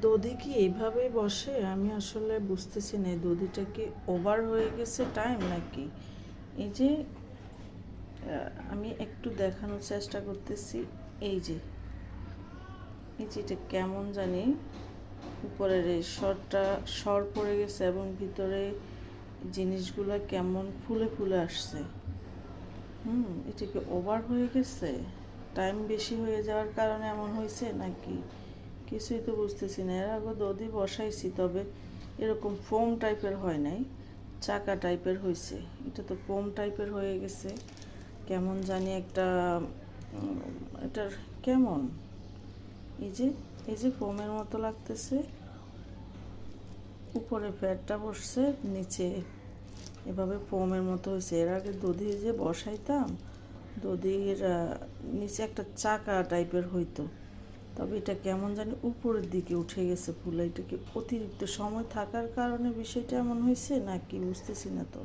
দধি কি এইভাবে বসে? আমি আসলে বুঝতেছি না, এই দধিটা কি ওভার হয়ে গেছে টাইম নাকি? এই যে আমি একটু দেখানোর চেষ্টা করতেছি। এই যে এটা কেমন জানি উপরের এই সর পড়ে গেছে এবং ভিতরে জিনিসগুলো কেমন ফুলে ফুলে আসছে। এটা কি ওভার হয়ে গেছে? টাইম বেশি হয়ে যাওয়ার কারণে এমন হয়েছে নাকি? কিছুই তো বুঝতেছি না। এর আগে দধি বসাইছি, তবে এরকম ফোম টাইপের হয় নাই, চাকা টাইপের হয়েছে। এটা তো ফোম টাইপের হয়ে গেছে, কেমন জানি একটা এটার কেমন এই যে এই যে ফোমের মতো লাগতেছে। উপরে ফ্যাটটা বসছে, নিচে এভাবে ফোমের মতো হয়েছে। এর আগে দধি যে বসাইতাম, দধির নিচে একটা চাকা টাইপের হইতো, তবে এটা কেমন জানি উপরের দিকে উঠে গেছে ফুলে। এটা কি অতিরিক্ত সময় থাকার কারণে বিষয়টা এমন হয়েছে নাকি বুঝতেছি না তো।